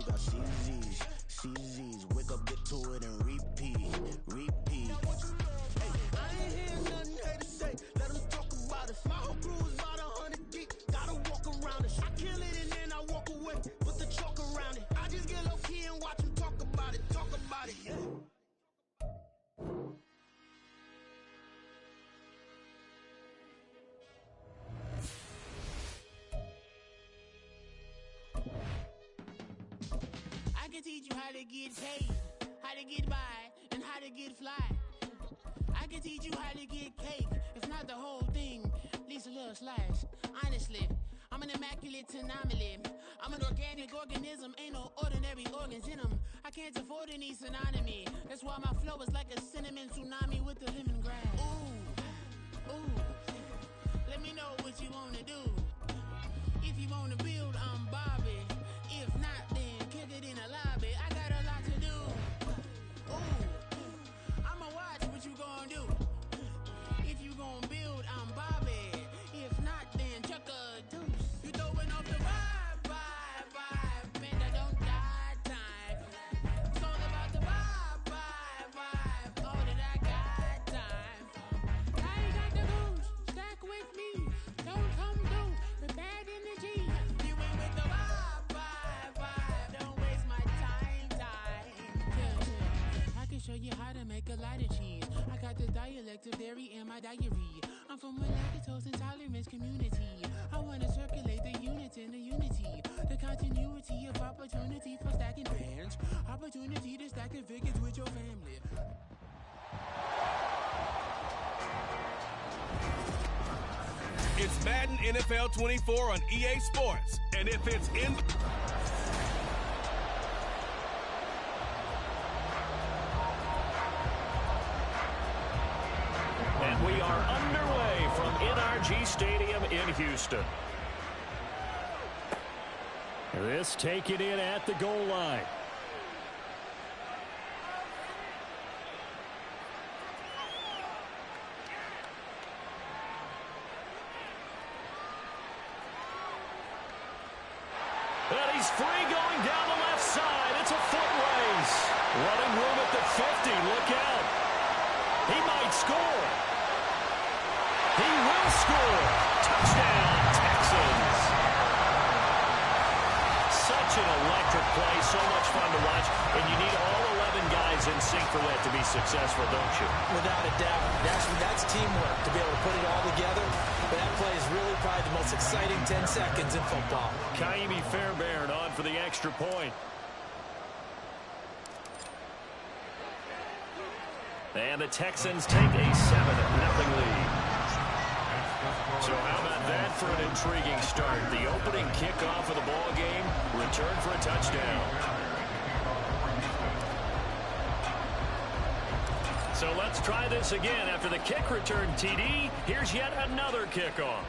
got CZs, wake up, get to it, and repeat. Hey, I ain't hear nothing hate to say. Let them talk about it. My whole crew is about 100 deep. Gotta walk around it. I kill it and then I walk away. Put the chalk around it. I just get low key and watch them talk about it. Yeah. I can teach you how to get paid, how to get by, and how to get fly. I can teach you how to get cake, if not the whole thing, at least a little slice. Honestly, I'm an immaculate anomaly. I'm an organic organism, ain't no ordinary organs in them. I can't afford any synonymy. That's why my flow is like a cinnamon tsunami with the lemongrass. Ooh, let me know what you wanna do. If you wanna build, I'm Bobby. If not, then kick it in the lobby. I got a lot to do. Ooh, I'ma watch what you gonna do. If you gonna build, I'm Bobby. If not, then chuck a deuce. You throwing off the vibe, man, I don't die time. It's all about the vibe, all that I got time. I ain't got the goose, stack with me. Don't come through with bad energy. You ain't with the vibe, don't waste my time. Yeah. I can show you how to make a lot of cheese. I got the dialect of dairy in my diary. I'm from a lactose intolerance community. I want to circulate the units in the unity. The continuity of opportunity for stacking bands. Opportunity to stack the figures with your family. It's Madden NFL 24 on EA Sports. And if it's in... And we are underway from NRG Stadium in Houston. This taken in at the goal line. And he's free going down the left side. It's a foot race. Running room at the 50. Look out. He might score. He will score. Touchdown, Texans. Such an electric play. So much fun to watch. And you need all 11 guys in sync for that to be successful, don't you? Without a doubt. That's teamwork to be able to put it all together. But that play is really probably the most exciting 10 seconds in football. Kaimi Fairbairn on for the extra point. And the Texans take a 7-0 lead. So how about that for an intriguing start? The opening kickoff of the ball game, return for a touchdown. So let's try this again. After the kick return TD, here's yet another kickoff.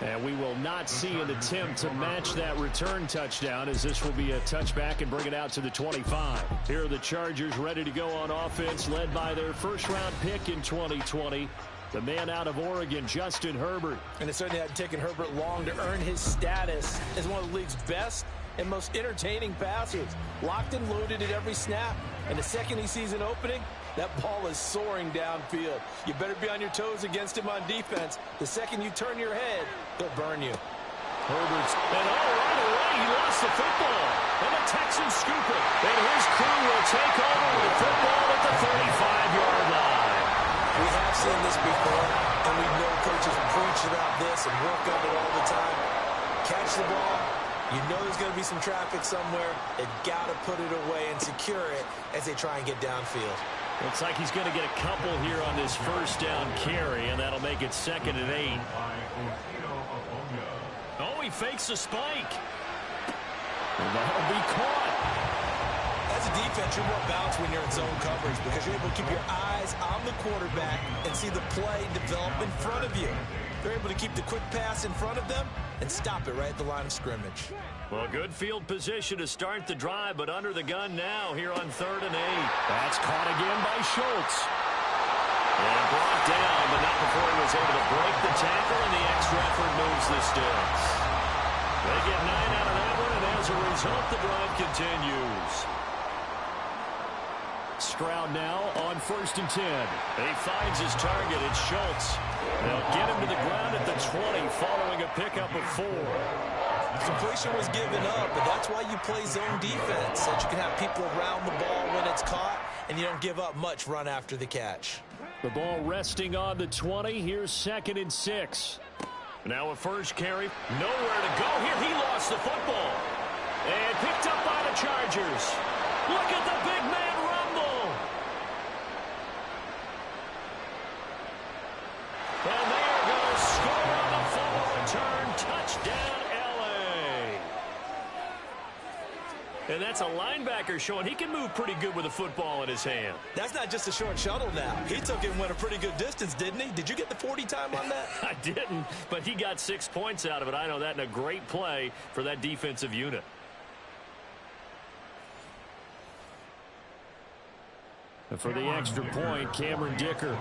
And we will not see an attempt to match that return touchdown, as this will be a touchback and bring it out to the 25. Here are the Chargers ready to go on offense, led by their first-round pick in 2020, the man out of Oregon, Justin Herbert. And it certainly hadn't taken Herbert long to earn his status as one of the league's best and most entertaining passers. Locked and loaded at every snap. And the second he sees an opening, that ball is soaring downfield. You better be on your toes against him on defense. The second you turn your head, he'll burn you. Herbert's, and right away, he lost the football. And the Texans scoop it. And his crew will take over with the football at the 35-yard line. We have seen this before, and we know coaches preach about this and work on it all the time. Catch the ball. You know there's going to be some traffic somewhere. They've got to put it away and secure it as they try and get downfield. Looks like he's going to get a couple here on this first down carry, and that'll make it 2nd and 8. Oh, he fakes a spike. And that'll be caught. As a defense, you're more balanced when you're in zone coverage because you're able to keep your eyes on the quarterback and see the play develop in front of you. They're able to keep the quick pass in front of them and stop it right at the line of scrimmage. Well, good field position to start the drive, but under the gun now here on 3rd and 8. That's caught again by Schultz. And brought down, but not before he was able to break the tackle, and the extra effort moves the sticks. They get 9 out of that one, and as a result, the drive continues. Stroud now on 1st and 10. He finds his target. It's Schultz. They'll get him to the ground at the 20 following a pickup of 4. Completion was given up, but that's why you play zone defense, so that you can have people around the ball when it's caught, and you don't give up much run after the catch. The ball resting on the 20. Here's 2nd and 6. Now a first carry. Nowhere to go here. He lost the football. And picked up by the Chargers. Look at the big man rumble. And they are going to score on the fumble return. Touchdown, L.A. And that's a linebacker showing he can move pretty good with a football in his hand. That's not just a short shuttle now. He took it and went a pretty good distance, didn't he? Did you get the 40 time on that? I didn't, but he got 6 points out of it. I know that, in a great play for that defensive unit. And for the extra point, Cameron Dicker.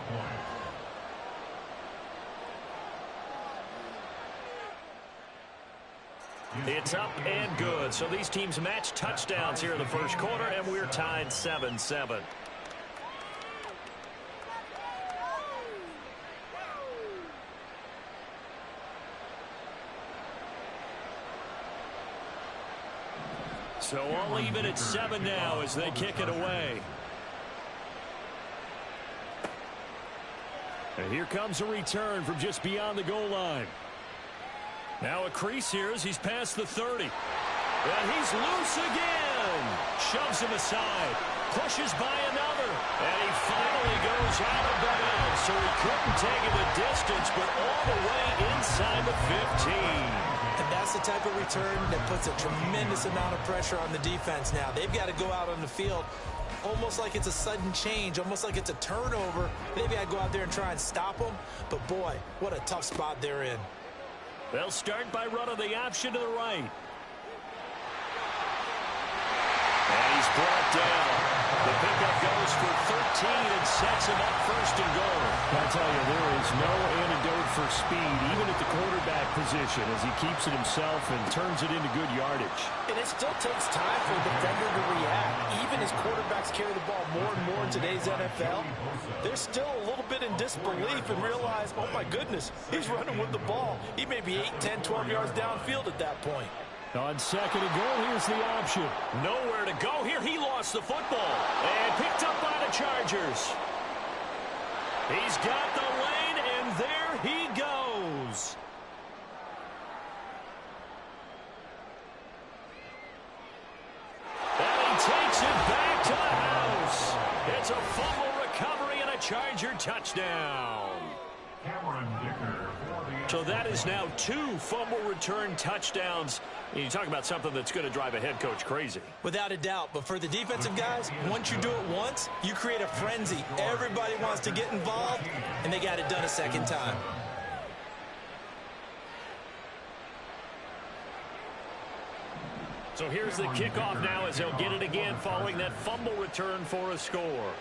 It's up and good. So these teams match touchdowns here in the first quarter, and we're tied 7-7. So all even at 7 now as they kick it away. And here comes a return from just beyond the goal line. Now a crease here as he's past the 30. And he's loose again. Shoves him aside. Pushes by another. And he finally goes out of bounds. So he couldn't take it the distance, but all the way inside the 15. And that's the type of return that puts a tremendous amount of pressure on the defense now. They've got to go out on the field almost like it's a sudden change, almost like it's a turnover. Maybe I'd go out there and try and stop them. But, boy, what a tough spot they're in. They'll start by running the option to the right. And he's brought down. The pickup goes for 13 and sets him up 1st and goal. I tell you, there is no antidote for speed, even at the quarterback position, as he keeps it himself and turns it into good yardage. And it still takes time for a defender to react. Even as quarterbacks carry the ball more and more in today's NFL, they're still a little bit in disbelief and realize, oh my goodness, he's running with the ball. He may be 8, 10, 12 yards downfield at that point. On 2nd and goal, here's the option. Nowhere to go here. He lost the football and picked up by the Chargers. He's got the lane, and there he goes. And he takes it back to the house. It's a fumble recovery and a Charger touchdown. So that is now 2 fumble return touchdowns. And you talk about something that's going to drive a head coach crazy. Without a doubt. But for the defensive guys, once you do it once, you create a frenzy. Everybody wants to get involved, and they got it done a second time. So here's the kickoff now as they'll get it again following that fumble return for a score.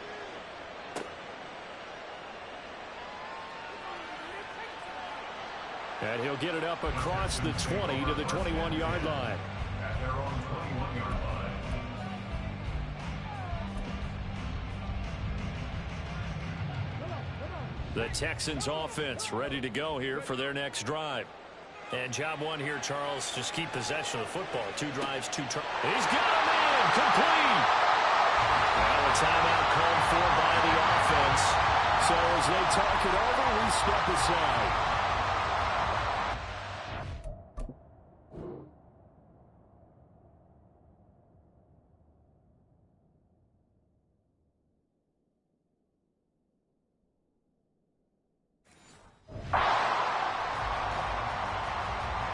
And he'll get it up across the 20 to the 21-yard line. The Texans offense ready to go here for their next drive. And job one here, Charles, just keep possession of the football. 2 drives, 2 tries. He's got a man, complete. Now a timeout called for by the offense. So as they talk it over, we step aside.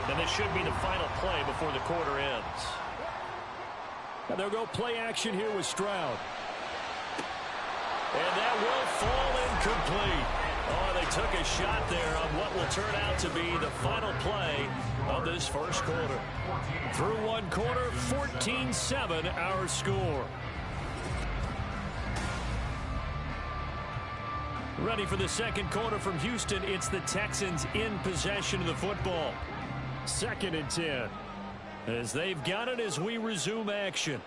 And this should be the final play before the quarter ends. And they'll go play action here with Stroud. And that will fall incomplete. Oh, they took a shot there on what will turn out to be the final play of this first quarter. Through one quarter, 14-7 our score. Ready for the second quarter from Houston. It's the Texans in possession of the football. 2nd and 10. As they've got it as we resume action.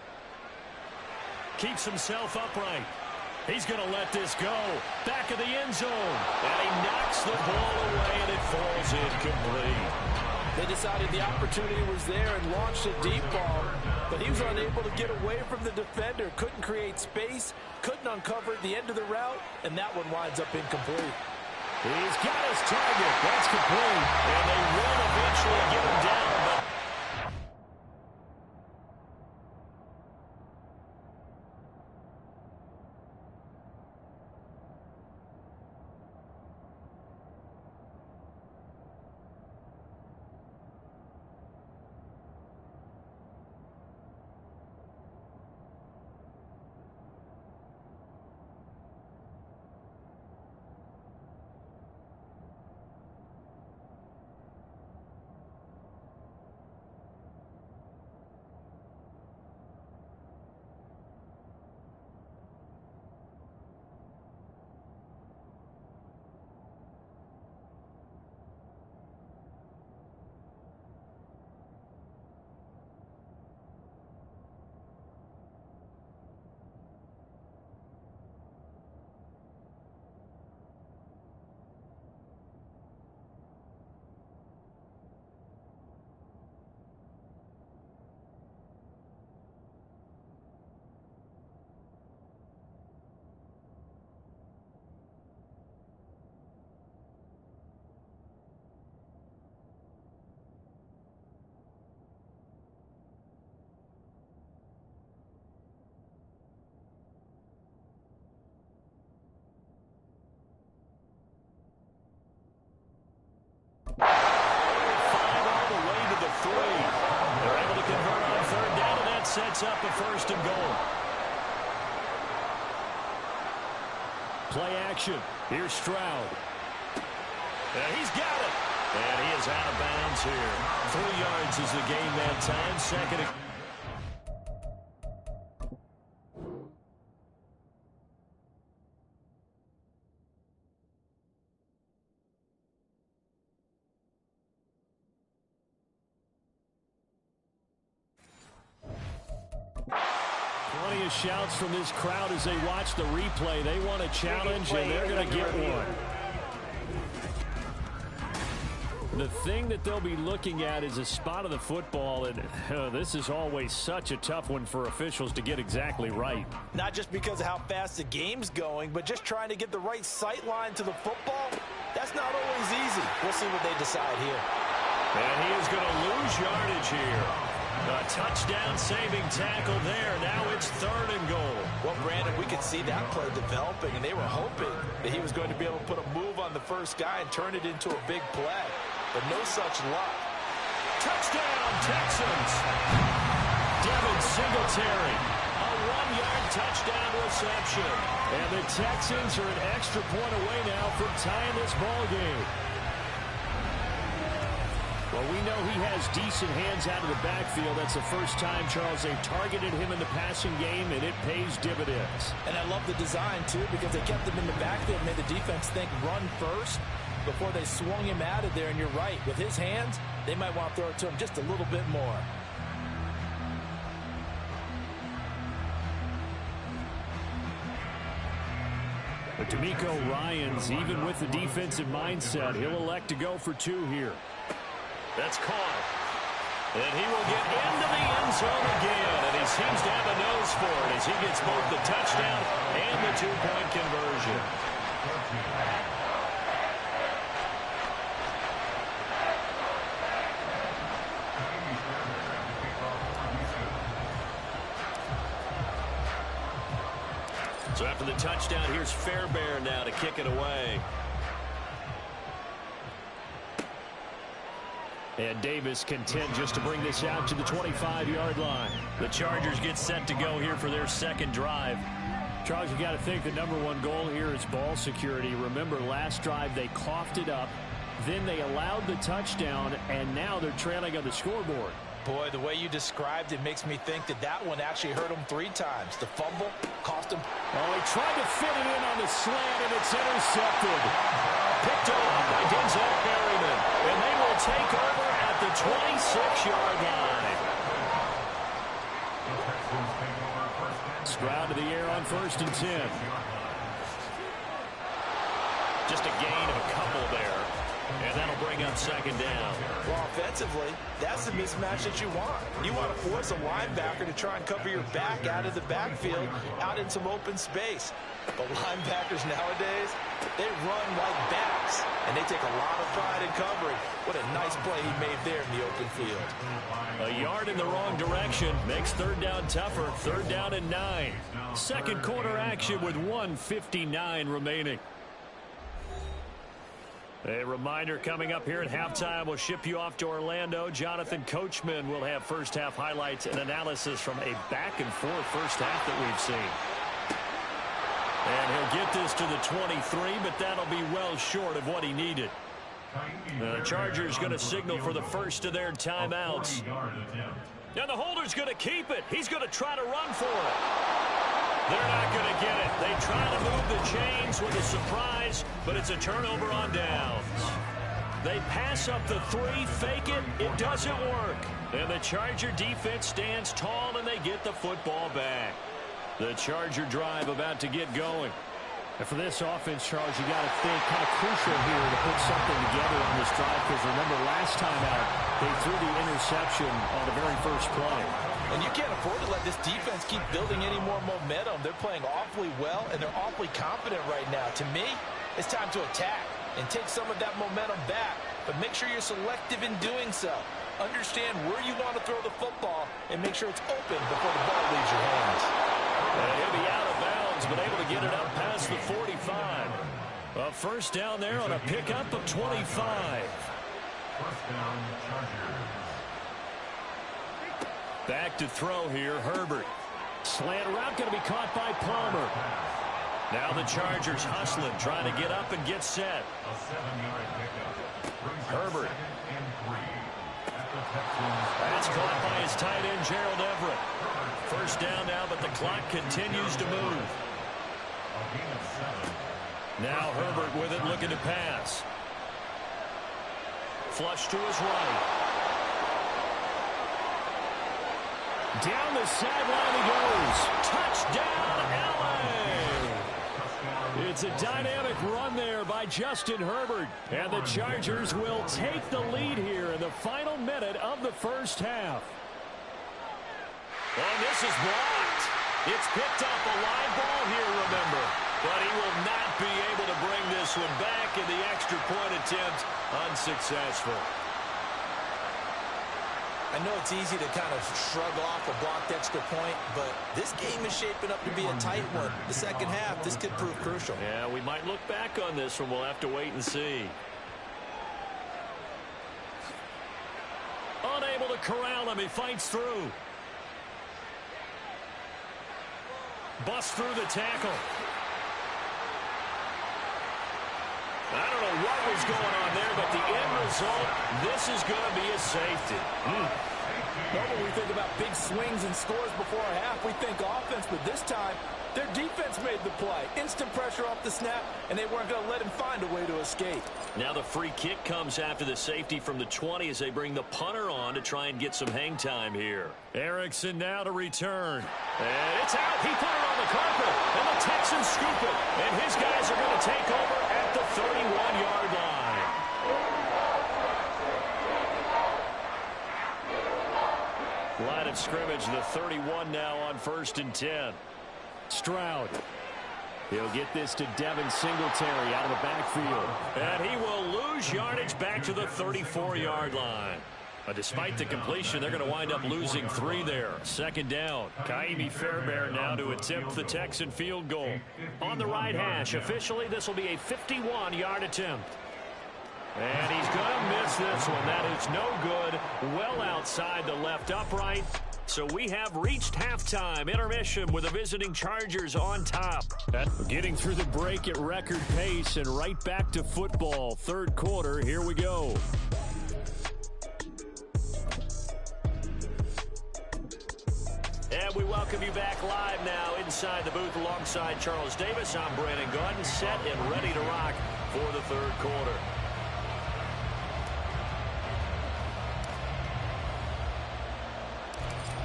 Keeps himself upright. He's going to let this go. Back of the end zone. And he knocks the ball away, and it falls incomplete. They decided the opportunity was there and launched a deep ball, but he was unable to get away from the defender. Couldn't create space, couldn't uncover the end of the route, and that one winds up incomplete. He's got his target. That's complete. And they will eventually get him down, but sets up a 1st and goal. Play action. Here's Stroud. And he's got it. And he is out of bounds here. 3 yards is the game that time. 2nd and 20 of shouts from this crowd as they watch the replay. They want a challenge, and they're going to get one. The thing that they'll be looking at is a spot of the football, and this is always such a tough one for officials to get exactly right. Not just because of how fast the game's going, but just trying to get the right sight line to the football. That's not always easy. We'll see what they decide here. And he is going to lose yardage here. A touchdown-saving tackle there. Now it's 3rd and goal. Well, Brandon, we could see that play developing, and they were hoping that he was going to be able to put a move on the first guy and turn it into a big play. But no such luck. Touchdown, Texans. Devin Singletary. A 1-yard touchdown reception. And the Texans are an extra point away now from tying this ball game. Well, we know he has decent hands out of the backfield. That's the first time, Charles, they've targeted him in the passing game, and it pays dividends. And I love the design, too, because they kept him in the backfield, made the defense think run first before they swung him out of there. And you're right, with his hands, they might want to throw it to him just a little bit more. But D'Amico Ryans, even with the defensive mindset, he'll elect to go for 2 here. That's caught. And he will get into the end zone again. And he seems to have a nose for it as he gets both the touchdown and the 2-point conversion. So after the touchdown, here's Fairbairn now to kick it away. And Davis content just to bring this out to the 25-yard line. The Chargers get set to go here for their 2nd drive. Charles, you got to think the #1 goal here is ball security. Remember, last drive they coughed it up, then they allowed the touchdown, and now they're trailing on the scoreboard. Boy, the way you described it makes me think that that one actually hurt him 3 times. The fumble cost him. Oh, he tried to fit it in on the slant, and it's intercepted. Picked off by Denzel Perryman, and they will take over at the 26-yard line. Stroud to the air on 1st and 10. Just a gain of a couple there. And that'll bring up 2nd down. Well, offensively, that's the mismatch that you want. You want to force a linebacker to try and cover your back out of the backfield, out in some open space. But linebackers nowadays, they run like backs, and they take a lot of pride in covering. What a nice play he made there in the open field. A yard in the wrong direction makes 3rd down tougher. 3rd down and 9. Second quarter action with 1:59 remaining. A reminder coming up here at halftime. We'll ship you off to Orlando. Jonathan Coachman will have first half highlights and analysis from a back-and-forth first half that we've seen. And he'll get this to the 23, but that'll be well short of what he needed. The Chargers going to signal for the first of their timeouts. And the holder's going to keep it. He's going to try to run for it. They're not going to get it. They try to move the chains with a surprise, but it's a turnover on downs. They pass up the 3, fake it. It doesn't work. And the Charger defense stands tall, and they get the football back. The Charger drive about to get going. And for this offense, Charles, you got to think kind of crucial here to put something together on this drive, because remember last time out, they threw the interception on the very first play. And you can't afford to let this defense keep building any more momentum. They're playing awfully well, and they're awfully confident right now. To me, it's time to attack and take some of that momentum back, but make sure you're selective in doing so. Understand where you want to throw the football and make sure it's open before the ball leaves your hands. And he'll be out of bounds, but able to get it up past the 45. A first down there on a pickup of 25. First down, Chargers. Back to throw here, Herbert. Slant route going to be caught by Palmer. Now the Chargers hustling, trying to get up and get set. A 7-yard pickup. Herbert. 2nd and 3. At the Texans. That's caught by his tight end, Gerald Everett. First down now, but the clock continues to move. A gain of 7. Now Herbert with it, looking to pass. Flush to his right. Down the sideline he goes. Touchdown, LA! It's a dynamic run there by Justin Herbert. And the Chargers will take the lead here in the final minute of the first half. And this is blocked. It's picked up a live ball here, remember. But he will not be able to bring this one back, in the extra point attempt unsuccessful. I know it's easy to kind of shrug off a blocked extra point, but this game is shaping up to be a tight one. The second half, this could prove crucial. Yeah, we might look back on this one. We'll have to wait and see. Unable to corral him. He fights through. Busts through the tackle. I don't know what was going on there, but the end result, this is going to be a safety. Normally we think about big swings and scores before a half. We think offense, but this time their defense made the play. Instant pressure off the snap, and they weren't going to let him find a way to escape. Now the free kick comes after the safety from the 20 as they bring the punter on to try and get some hang time here. Erickson now to return. And it's out. He put it on the carpet, and the Texans scoop it. And his guys are going to take over at the 31-yard line. Line of scrimmage, the 31 now on 1st and 10. Stroud. He'll get this to Devin Singletary out of the backfield. And he will lose yardage back to the 34-yard line. Despite the completion, they're going to wind up losing 3 there. Second down. Kaimi Fairbairn now to attempt the Texan field goal. On the right hash, officially this will be a 51-yard attempt. And he's going to miss this one. That is no good. Well outside the left upright. So we have reached halftime. Intermission with the visiting Chargers on top. Getting through the break at record pace and right back to football. Third quarter, here we go. And we welcome you back live now inside the booth alongside Charles Davis. I'm Brandon Gaudin, set and ready to rock for the third quarter.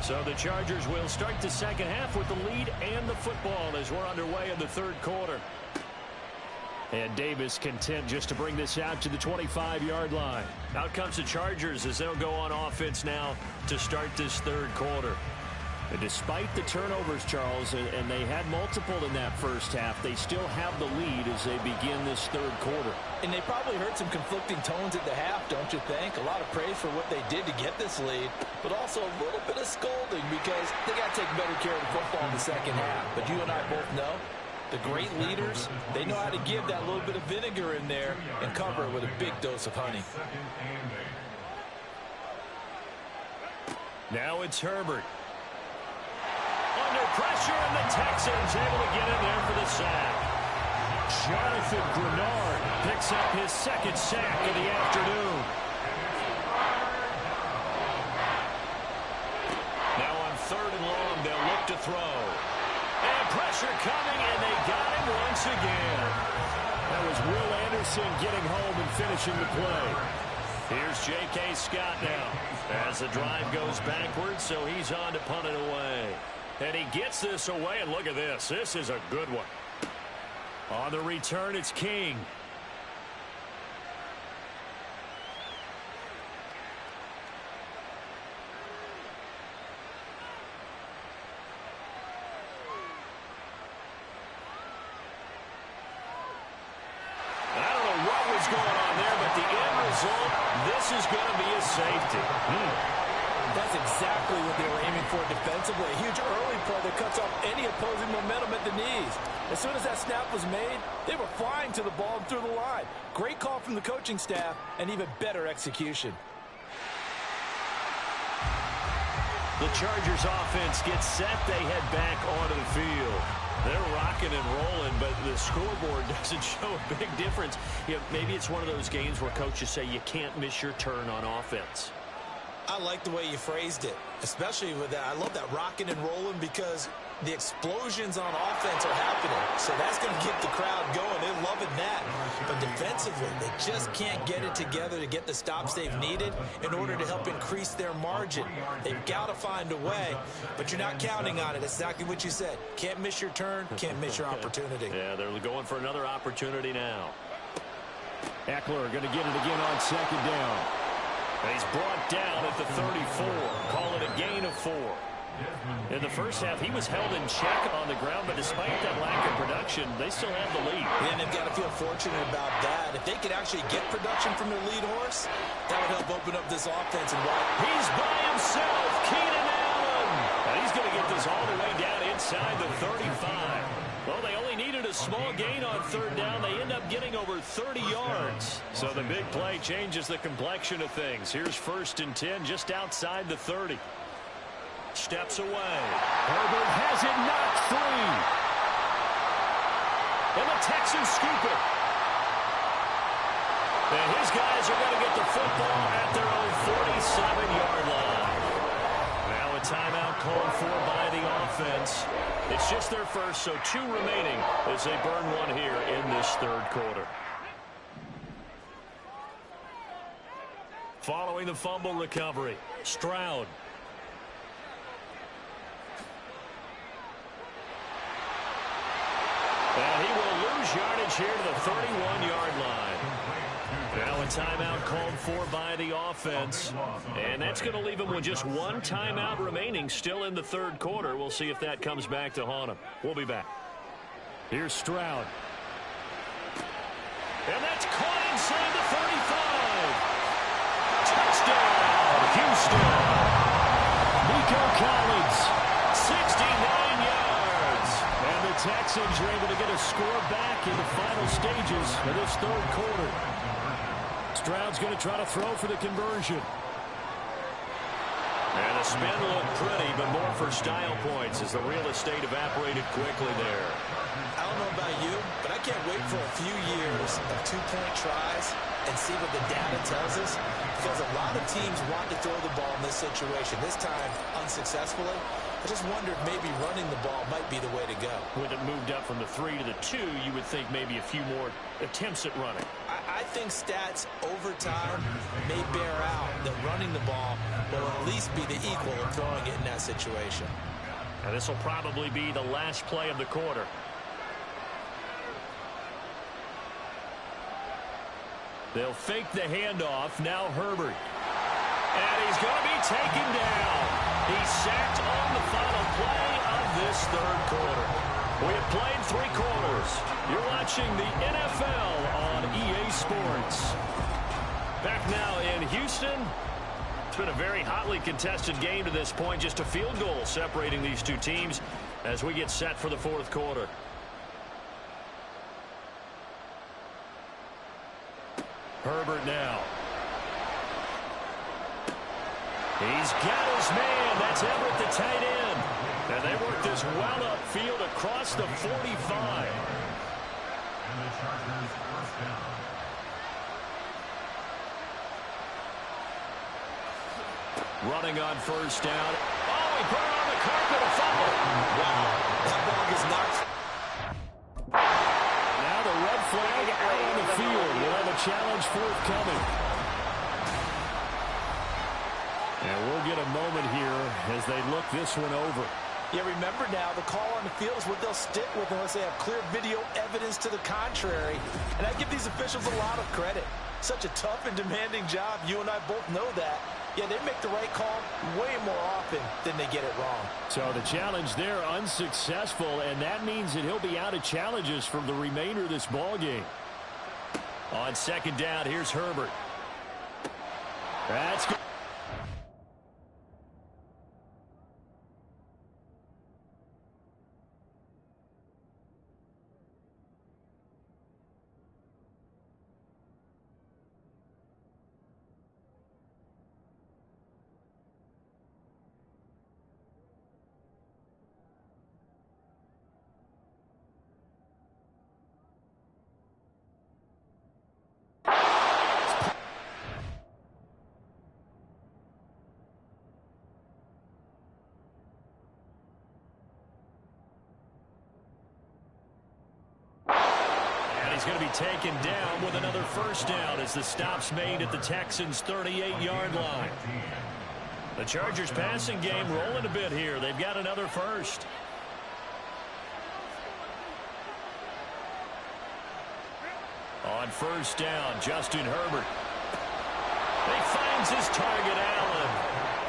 So the Chargers will start the second half with the lead and the football as we're underway in the third quarter. And Davis content just to bring this out to the 25-yard line. Out comes the Chargers as they'll go on offense now to start this third quarter. And despite the turnovers, Charles, and they had multiple in that first half, they still have the lead as they begin this third quarter. And they probably heard some conflicting tones at the half, don't you think? A lot of praise for what they did to get this lead, but also a little bit of scolding because they got to take better care of the football in the second half. But you and I both know the great leaders, they know how to give that little bit of vinegar in there and cover it with a big dose of honey. Now it's Herbert. Under pressure, and the Texans able to get in there for the sack. Jonathan Grenard picks up his second sack of the afternoon. Now on 3rd and long, they'll look to throw. And pressure coming, and they got him once again. That was Will Anderson getting home and finishing the play. Here's J.K. Scott now as the drive goes backwards, so he's on to punt it away. And he gets this away, and look at this. This is a good one. On the return, it's King. Going on there, but the end result, this is going to be a safety. That's exactly what they were aiming for defensively. A huge early play that cuts off any opposing momentum at the knees. As soon as that snap was made, they were flying to the ball and through the line. Great call from the coaching staff and even better execution. The Chargers offense gets set. They head back onto the field. They're rocking and rolling, but the scoreboard doesn't show a big difference. You know, maybe it's one of those games where coaches say you can't miss your turn on offense. I like the way you phrased it, especially with that. I love that rocking and rolling because the explosions on offense are happening. So that's going to get the crowd going. They're loving that. But defensively, they just can't get it together to get the stops they've needed in order to help increase their margin. They've got to find a way, but you're not counting on it. Exactly what you said. Can't miss your turn, can't miss your opportunity. Yeah, they're going for another opportunity now. Eckler going to get it again on 2nd down. He's brought down at the 34. Call it a gain of 4. In the first half, he was held in check on the ground, but despite that lack of production, they still have the lead. And they've got to feel fortunate about that. If they could actually get production from their lead horse, that would help open up this offense. And he's by himself, Keenan Allen. And he's going to get this all the way down inside the 35. Well, they only needed a small gain on 3rd down. They end up getting over 30 yards. So the big play changes the complexion of things. Here's 1st and 10 just outside the 30. Steps away. Herbert has it knocked free. And the Texans scoop it. And his guys are going to get the football at their own 47-yard line. Now a timeout called for by the offense. It's just their first, so 2 remaining as they burn one here in this third quarter. Following the fumble recovery, Stroud. And he will lose yardage here to the 31-yard line. Now a timeout called for by the offense. And that's going to leave him with just 1 timeout remaining still in the third quarter. We'll see if that comes back to haunt him. We'll be back. Here's Stroud. And that's caught inside the 35. Touchdown, Houston. Nico Collins. 69 yards. And the Texans are able to get a score back in the final stages of this third quarter. Stroud's going to try to throw for the conversion. And the spin looked pretty, but more for style points as the real estate evaporated quickly there. I don't know about you, but I can't wait for a few years of 2-point tries and see what the data tells us, because a lot of teams want to throw the ball in this situation. This time, unsuccessfully. I just wondered maybe running the ball might be the way to go. When it moved up from the 3 to the 2, you would think maybe a few more attempts at running. I think stats over time may bear out that running the ball will at least be the equal of throwing it in that situation. And this will probably be the last play of the quarter. They'll fake the handoff. Now Herbert. And he's going to be taken down. He's sacked on the final play of this third quarter. We have played 3 quarters. You're watching the NFL on EA Sports. Back now in Houston. It's been a very hotly contested game to this point. Just a field goal separating these two teams as we get set for the fourth quarter. Herbert now. He's got his man. That's Everett, the tight end. And they work this well upfield across the 45. And the Chargers first down. Running on first down. Oh, he put it on the carpet, a fumble. Wow, that ball is knocked. Now the red flag out on the field. We'll have a challenge forthcoming. And we'll get a moment here as they look this one over. Yeah, remember now, the call on the field is what they'll stick with unless they have clear video evidence to the contrary. And I give these officials a lot of credit. Such a tough and demanding job. You and I both know that. Yeah, they make the right call way more often than they get it wrong. So the challenge there unsuccessful, and that means that he'll be out of challenges for the remainder of this ball game. On second down, here's Herbert. That's good. He's going to be taken down with another first down as the stop's made at the Texans' 38-yard line. The Chargers passing game rolling a bit here. They've got another first. On first down, Justin Herbert. He finds his target, Allen.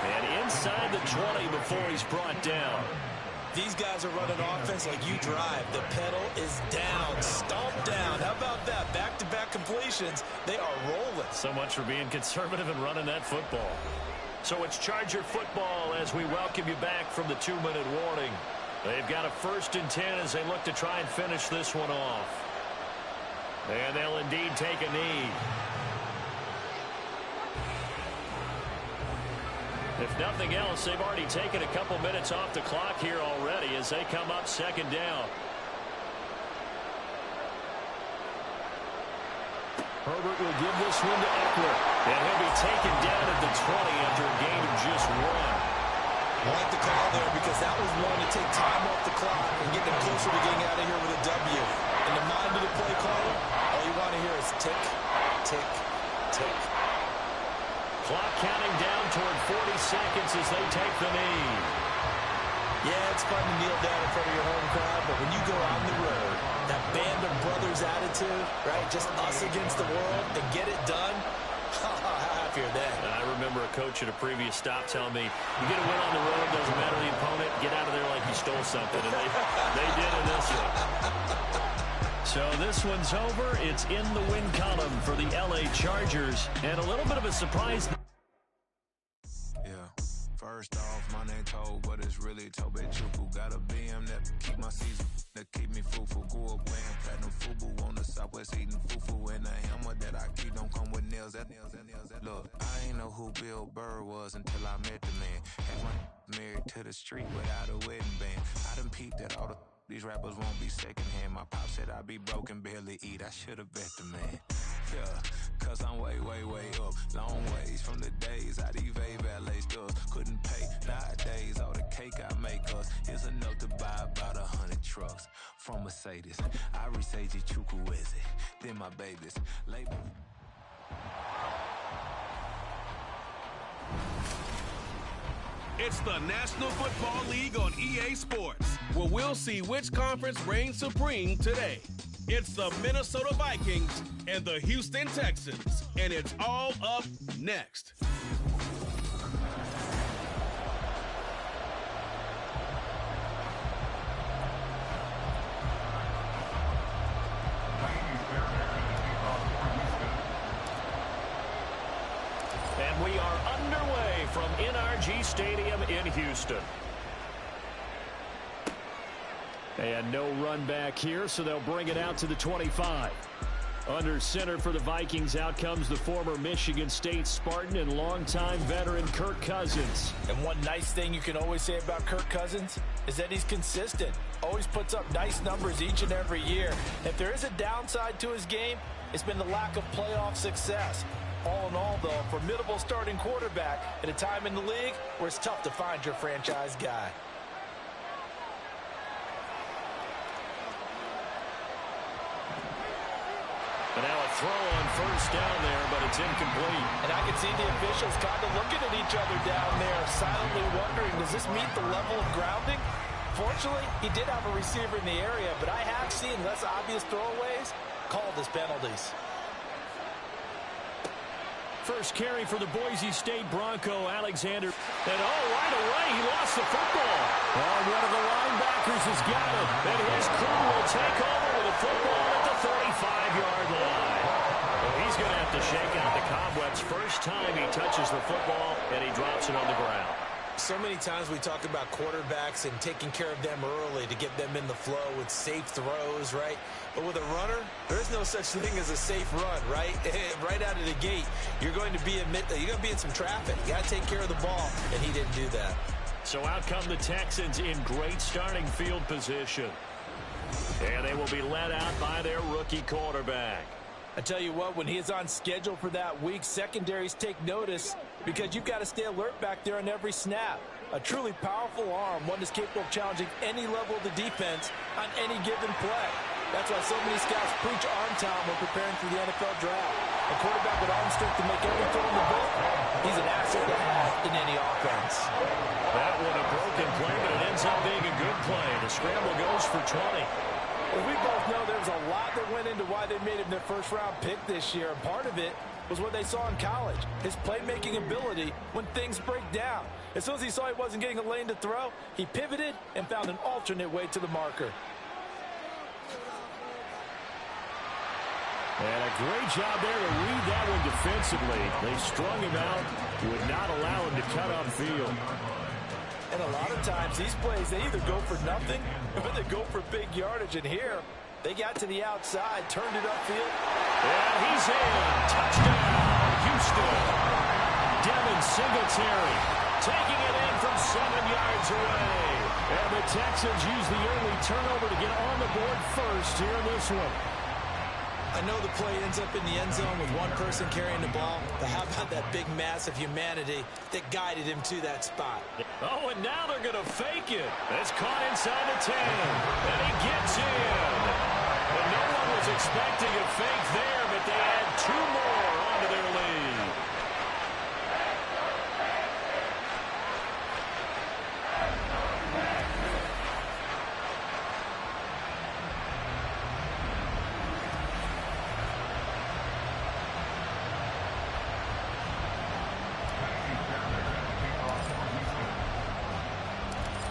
And inside the 20 before he's brought down. These guys are running offense like you drive. The pedal is down, stomped down. How about that? Back-to-back completions. They are rolling. So much for being conservative and running that football. So it's Charger football as we welcome you back from the 2-minute warning. They've got a 1st and 10 as they look to try and finish this one off. And they'll indeed take a knee. If nothing else, they've already taken a couple minutes off the clock here already as they come up second down. Herbert will give this one to Eckler. And he'll be taken down at the 20 after a gain of just 1. I like the call there because that was one to take time off the clock and get them closer to getting out of here with a W. In the mind of the play caller, all you want to hear is tick, tick, tick. Clock counting down toward 40 seconds as they take the knee. Yeah, it's fun to kneel down in front of your home crowd, but when you go out on the road, that band of brothers attitude, right, just us against the world, and get it done, how happier then. I remember a coach at a previous stop telling me, you get a win on the road, doesn't matter the opponent, get out of there like you stole something. And they did in this one. So this one's over. It's in the win column for the LA Chargers. And a little bit of a surprise. Yeah. First off, my name Toad, but it's really Tobe Chuku. Got a BM that keep my season, that keep me fufu. Go up wearing platinum fubu on the Southwest eating fufu. And the hammer that I keep don't come with nails. Look, I ain't know who Bill Burr was until I met the man. Had my married to the street without a wedding band. I done peeped that all these rappers won't be secondhand. My pop said I'd be broken, barely eat. I should've bet the man. Yeah, cause I'm way, way, way up. Long ways from the days I evade valet stores. Couldn't pay. Nowadays, all the cake I make us is enough to buy about 100 trucks from Mercedes. I research Chukwueze, then my babies. Label. It's the National Football League on EA Sports, where we'll see which conference reigns supreme today. It's the Minnesota Vikings and the Houston Texans, and it's all up next. And we are underway from NRG Stadium in Houston. And no run back here, so they'll bring it out to the 25. Under center for the Vikings, out comes the former Michigan State Spartan and longtime veteran Kirk Cousins. And one nice thing you can always say about Kirk Cousins is that he's consistent. Always puts up nice numbers each and every year. If there is a downside to his game, it's been the lack of playoff success. All in all, though, a formidable starting quarterback at a time in the league where it's tough to find your franchise guy. And now a throw on first down there, but it's incomplete. And I can see the officials kind of looking at each other down there, silently wondering, does this meet the level of grounding? Fortunately, he did have a receiver in the area, but I have seen less obvious throwaways called as penalties. First carry for the Boise State Bronco, Alexander. And right away, he lost the football. And one of the linebackers has got it. And his crew will take over with a football at the 35-yard line. Well, he's going to have to shake out the cobwebs first time he touches the football, and he drops it on the ground. So many times we talk about quarterbacks and taking care of them early to get them in the flow with safe throws, right? But with a runner, there's no such thing as a safe run, right? Right out of the gate, you're going to be in some traffic. You got to take care of the ball, and he didn't do that. So out come the Texans in great starting field position. And they will be led out by their rookie quarterback. I tell you what, when he is on schedule for that week, secondaries take notice because you've got to stay alert back there on every snap. A truly powerful arm, one that's capable of challenging any level of the defense on any given play. That's why so many scouts preach arm talent when preparing for the NFL draft. A quarterback with arm strength to make every throw in the book, he's an asset to have in any offense. That one a broken play, but it ends up being a good play. The scramble goes for 20. Well, we both know there's a lot that went into why they made him their first-round pick this year, and part of it was what they saw in college, his playmaking ability when things break down. As soon as he saw he wasn't getting a lane to throw, he pivoted and found an alternate way to the marker. And a great job there to read that one defensively. They strung him out, would not allow him to cut upfield. And a lot of times, these plays, they either go for nothing or they go for big yardage. And here, they got to the outside, turned it upfield. And he's in. Touchdown, Houston. Devin Singletary taking it in from 7 yards away. And the Texans use the early turnover to get on the board first here in this one. I know the play ends up in the end zone with one person carrying the ball, but how about that big mass of humanity that guided him to that spot? Oh, and now they're going to fake it. It's caught inside the 10, and he gets in. And no one was expecting a fake there, but they add 2 more onto their lead.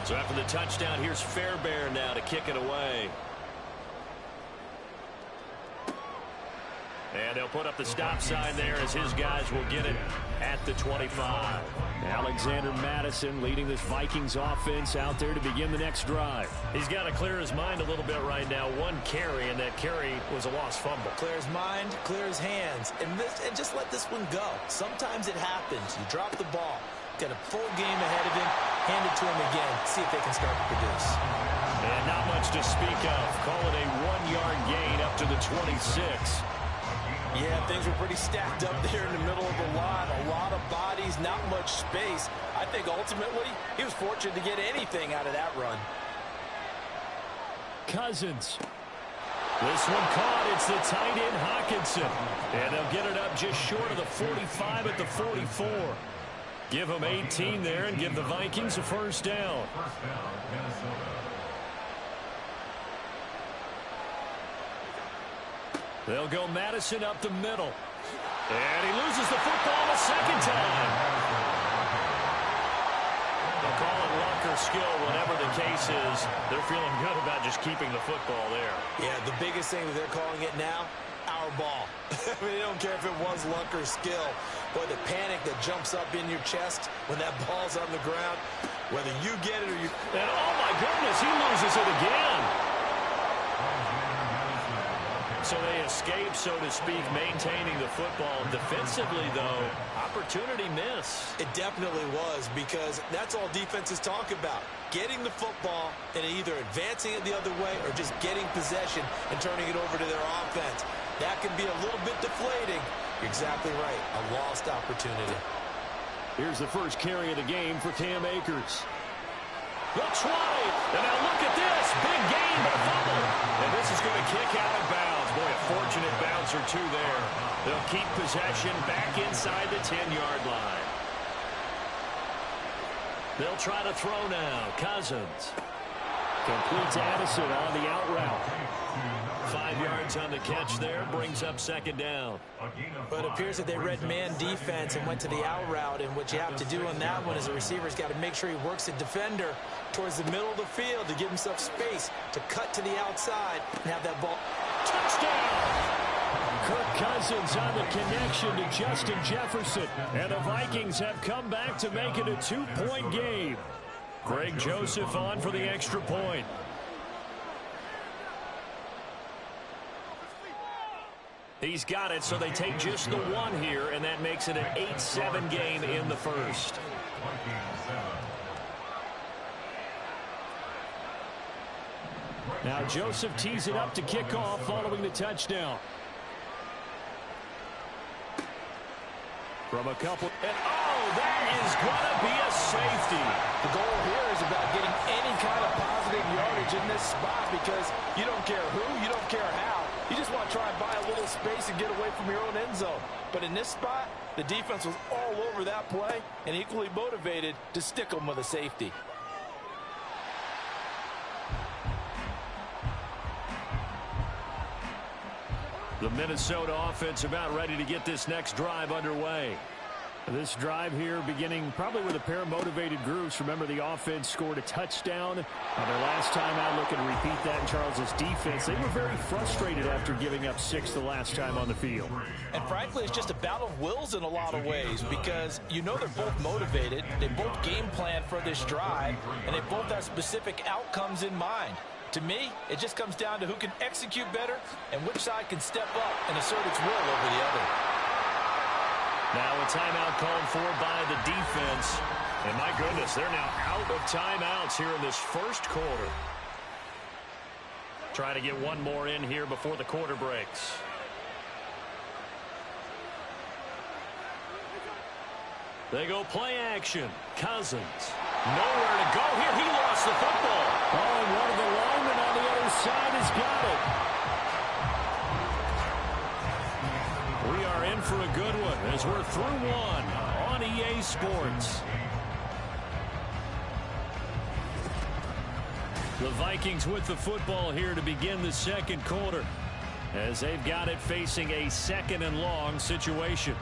So after the touchdown, here's Fairbairn now to kick it away. And they'll put up the stop sign there as his guys will get it at the 25. Alexander Madison leading this Vikings offense out there to begin the next drive. He's got to clear his mind a little bit right now. One carry, and that carry was a lost fumble. Clear his mind, clear his hands, and just let this one go. Sometimes it happens. You drop the ball. Got a full game ahead of him. Hand it to him again. See if they can start to produce. And not much to speak of. Call it a 1-yard gain up to the 26. Yeah, things were pretty stacked up there in the middle of the line. A lot of bodies, not much space. I think ultimately he was fortunate to get anything out of that run. Cousins. This one caught. It's the tight end Hawkinson. And they'll get it up just short of the 45 at the 44. Give them 18 there and give the Vikings a first down. First down, Minnesota. They'll go Madison up the middle. And he loses the football a second time. They'll call it luck or skill, whatever the case is. They're feeling good about just keeping the football there. Yeah, the biggest thing that they're calling it now, our ball. I mean, they don't care if it was luck or skill. But the panic that jumps up in your chest when that ball's on the ground, whether you get it or you... And oh my goodness, he loses it again. So they escape, so to speak, maintaining the football. Defensively, though, opportunity miss. It definitely was, because that's all defenses talk about. Getting the football and either advancing it the other way or just getting possession and turning it over to their offense. That can be a little bit deflating. You're exactly right. A lost opportunity. Here's the first carry of the game for Cam Akers. The 20. And now look at this. Big gain, but a fumble. And this is going to kick out of bounds. Boy, a fortunate bounce or two there. They'll keep possession back inside the 10-yard line. They'll try to throw now. Cousins. Completes Addison on the out route. 5 yards on the catch there. Brings up second down. But it appears that they read man defense and went to the out route. And what you have to do on that one is the receiver's got to make sure he works the defender towards the middle of the field to give himself space to cut to the outside and have that ball. Touchdown! Kirk Cousins on the connection to Justin Jefferson. And the Vikings have come back to make it a 2-point game. Greg Joseph on for the extra point. He's got it, so they take just the one here, and that makes it an 8-7 game in the first. Now Joseph tees it up to kick off following the touchdown. From a couple, and oh, that is going to be a safety. The goal here is about getting any kind of positive yardage in this spot, because you don't care who, you don't care how. You just want to try and buy a little space and get away from your own end zone. But in this spot, the defense was all over that play and equally motivated to stick them with a safety. The Minnesota offense about ready to get this next drive underway. This drive here beginning probably with a pair of motivated groups. Remember, the offense scored a touchdown on their last time out. Looking to repeat that in Charles's defense. They were very frustrated after giving up 6 the last time on the field. And frankly, it's just a battle of wills in a lot of ways, because you know they're both motivated. They both game plan for this drive, and they both have specific outcomes in mind. To me, it just comes down to who can execute better and which side can step up and assert its will over the other. Now a timeout called for by the defense. And my goodness, they're now out of timeouts here in this first quarter. Trying to get one more in here before the quarter breaks. They go play action. Cousins. Nowhere to go here. He lost the football. Oh, and one of the linemen on the other side has got it. We are in for a good one as we're through one on EA Sports. The Vikings with the football here to begin the second quarter, as they've got it facing a 2nd and long situation.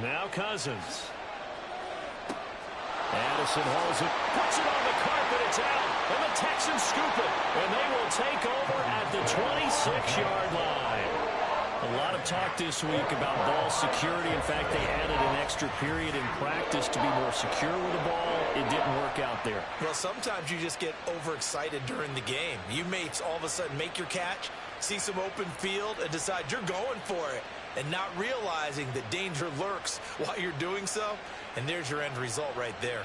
Now Cousins. Addison hauls it, puts it on the carpet, it's out, and the Texans scoop it, and they will take over at the 26-yard line. A lot of talk this week about ball security. In fact, they added an extra period in practice to be more secure with the ball. It didn't work out there. Well, sometimes you just get overexcited during the game. You may all of a sudden make your catch, see some open field, and decide you're going for it, and not realizing that danger lurks while you're doing so. And there's your end result right there.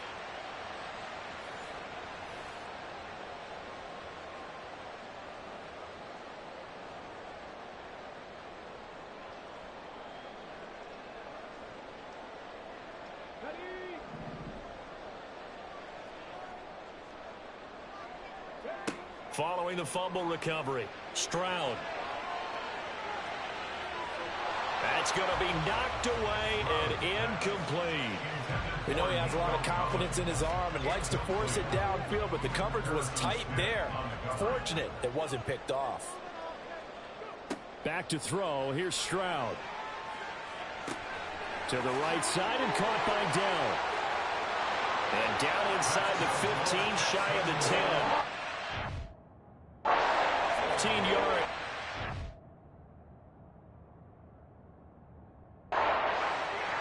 Following the fumble recovery, Stroud. That's going to be knocked away and incomplete. We know he has a lot of confidence in his arm and likes to force it downfield, but the coverage was tight there. Fortunate it wasn't picked off. Back to throw. Here's Stroud. To the right side and caught by Dell. And down inside the 15, shy of the 10. 15-yard.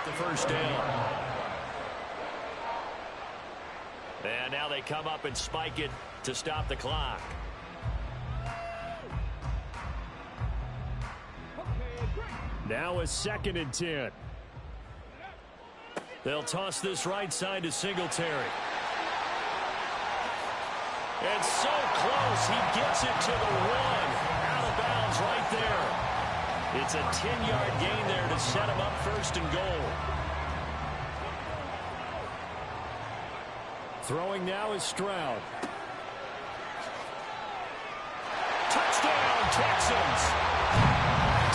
The first down. And now they come up and spike it to stop the clock. Now a 2nd and 10. They'll toss this right side to Singletary. And so close, he gets it to the 1. Out of bounds right there. It's a 10-yard gain there to set him up 1st and goal. Throwing now is Stroud. Touchdown, Texans.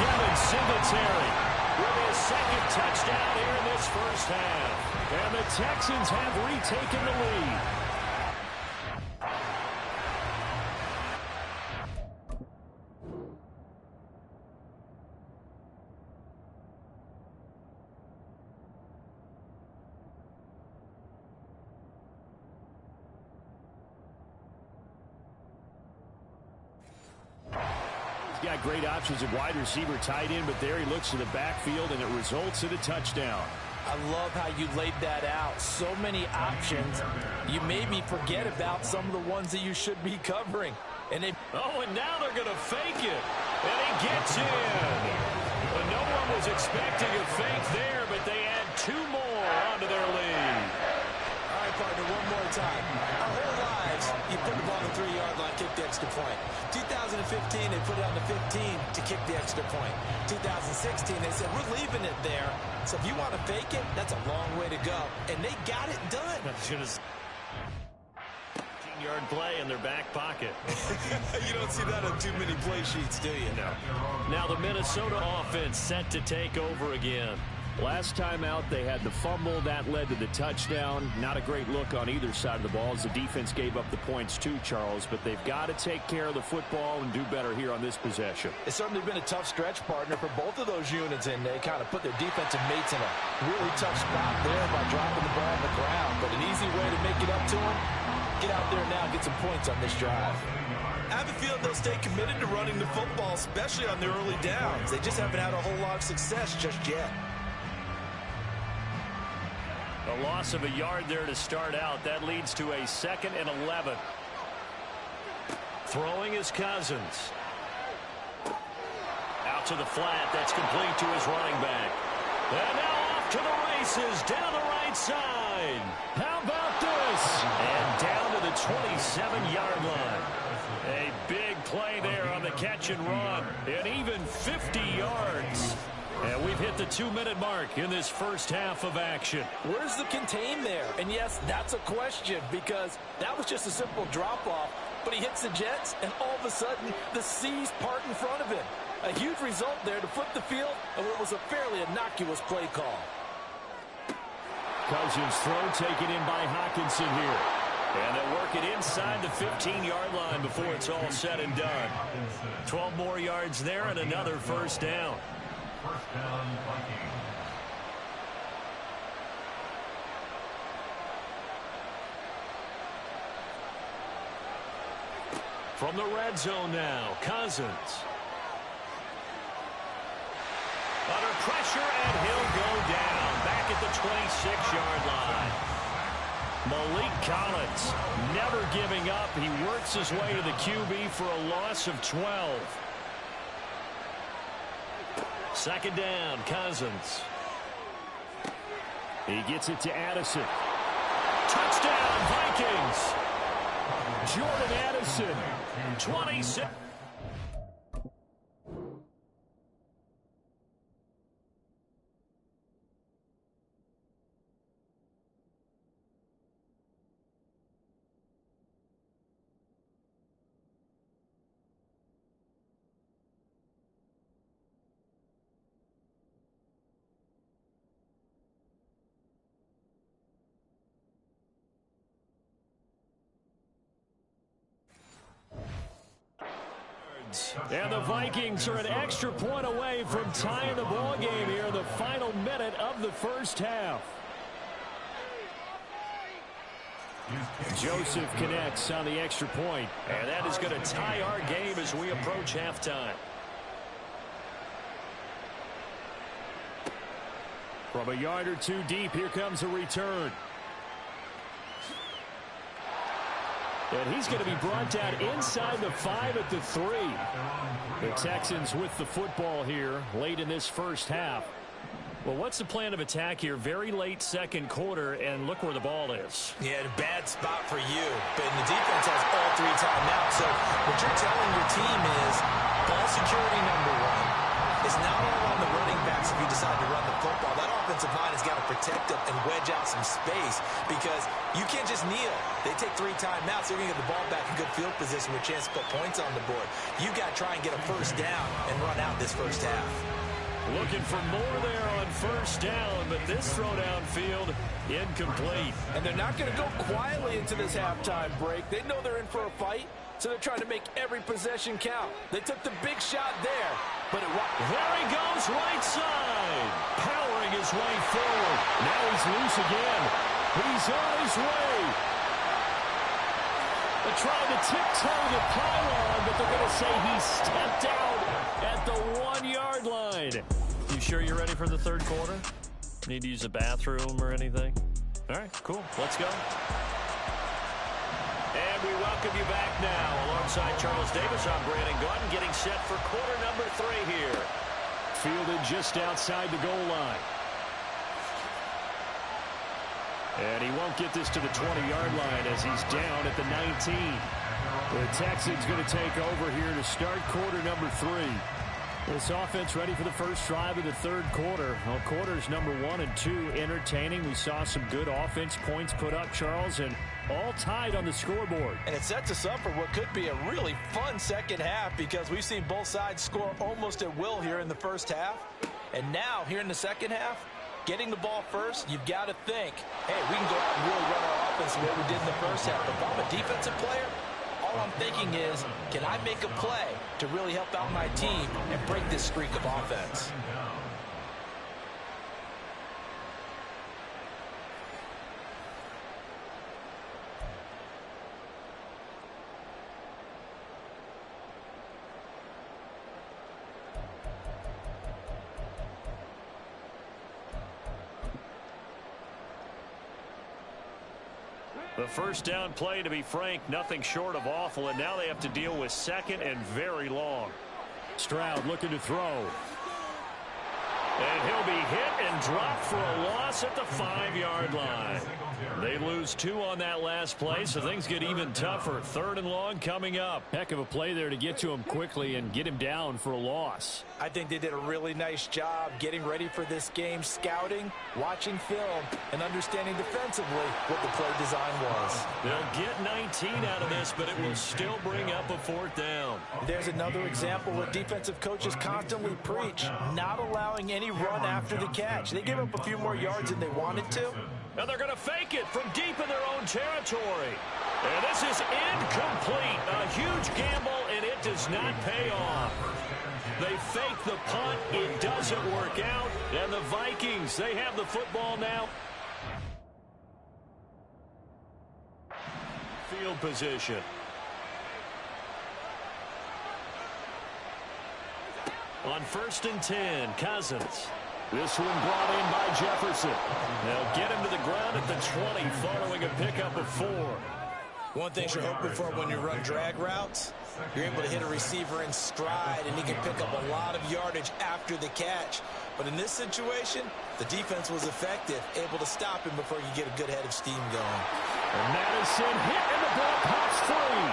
Devin Singletary with his 2nd touchdown here in this first half. And the Texans have retaken the lead. Got great options at wide receiver, tight end, but there he looks to the backfield, and it results in a touchdown. I love how you laid that out. So many options. You made me forget about some of the ones that you should be covering. And they... Oh, and now they're going to fake it. And he gets in. Well, no one was expecting a fake there, but they add 2 more onto their lead. All right, partner, one more time. Our whole lives, you put the ball on the 3-yard line, kick the extra point. 2015, they put it on the 15 to kick the extra point. 2016, they said, we're leaving it there. So if you want to fake it, that's a long way to go. And they got it done. 15-yard play in their back pocket. You don't see that on too many play sheets, do you? No. Now the Minnesota offense set to take over again. Last time out, they had the fumble. That led to the touchdown. Not a great look on either side of the ball as the defense gave up the points too, Charles. But they've got to take care of the football and do better here on this possession. It's certainly been a tough stretch, partner, for both of those units, and they kind of put their defensive mates in a really tough spot there by dropping the ball on the ground. But an easy way to make it up to them, get out there now and get some points on this drive. I have a feeling they'll stay committed to running the football, especially on their early downs. They just haven't had a whole lot of success just yet. A loss of a yard there to start out. That leads to a 2nd and 11. Throwing is Cousins. Out to the flat. That's complete to his running back. And now off to the races down the right side. How about this? And down to the 27-yard line. A big play there on the catch and run. And even 50 yards. And we've hit the 2-minute mark in this first half of action. Where's the contain there? And yes, that's a question because that was just a simple drop-off. But he hits the Jets, and all of a sudden, the seas part in front of him. A huge result there to flip the field, and what was a fairly innocuous play call. Cousins' throw taken in by Hockenson here. And they'll work it inside the 15-yard line before it's all said and done. 12 more yards there and another first down. First down, Vikings. From the red zone now, Cousins. Under pressure, and he'll go down. Back at the 26-yard line. Malik Collins never giving up. He works his way to the QB for a loss of 12. 2nd down, Cousins. He gets it to Addison. Touchdown, Vikings! Jordan Addison, 26. yards. And the Vikings are an extra point away from tying the ball game here in the final minute of the first half. Joseph connects on the extra point. And that is going to tie our game as we approach halftime. From a yard or two deep, here comes a return. And he's going to be brought down inside the 5 at the 3. The Texans with the football here late in this first half. Well, what's the plan of attack here? Very late second quarter, and look where the ball is. Yeah, a bad spot for you. But the defense has all 3 timeouts. So what you're telling your team is ball security #1. It's not all on the running backs if you decide to run the football. That offensive line has got to protect them and wedge out some space because you can't just kneel. They take 3 timeouts. They're going to get the ball back in good field position with a chance to put points on the board. You got to try and get a first down and run out this first half. Looking for more there on first down, but this throw downfield incomplete. And they're not going to go quietly into this halftime break. They know they're in for a fight, so they're trying to make every possession count. They took the big shot there, but there he goes, right side, powering his way forward. Now he's loose again. He's on his way. They're trying to tiptoe the pylon, but they're going to say he stepped out at the 1-yard line. You sure you're ready for the third quarter? Need to use a bathroom or anything? All right, cool. Let's go. And we welcome you back now. Alongside Charles Davis, I'm Brandon Gordon, getting set for quarter number 3 here. Fielded just outside the goal line. And he won't get this to the 20-yard line as he's down at the 19. The Texans going to take over here to start quarter number 3. This offense ready for the first drive of the third quarter. Well, quarters number 1 and 2 entertaining. We saw some good offense points put up, Charles, and all tied on the scoreboard. And it sets us up for what could be a really fun second half because we've seen both sides score almost at will here in the first half. And now, here in the second half, getting the ball first, you've got to think, hey, we can go out and really run our offense the way we did in the first half. If I'm a defensive player, all I'm thinking is, can I make a play to really help out my team and break this streak of offense? The first down play, to be frank, nothing short of awful, and now they have to deal with second and very long. Stroud looking to throw. And he'll be hit and dropped for a loss at the 5-yard line. They lose 2 on that last play, so things get even tougher. 3rd and long coming up. Heck of a play there to get to him quickly and get him down for a loss. I think they did a really nice job getting ready for this game, scouting, watching film, and understanding defensively what the play design was. They'll get 19 out of this, but it will still bring up a 4th down. There's another example where defensive coaches constantly preach, not allowing any run after the catch. They gave up a few more yards than they wanted to. And they're going to fake it from deep in their own territory. And this is incomplete. A huge gamble, and it does not pay off. They fake the punt. It doesn't work out. And the Vikings, they have the football now. Field position. On 1st and 10, Cousins. This one brought in by Jefferson. They'll get him to the ground at the 20 following a pickup of 4. One thing you're hoping for when you run drag routes, you're able to hit a receiver in stride and he can pick up a lot of yardage after the catch. But in this situation, the defense was effective, able to stop him before you get a good head of steam going. And Madison hit and the ball pops free.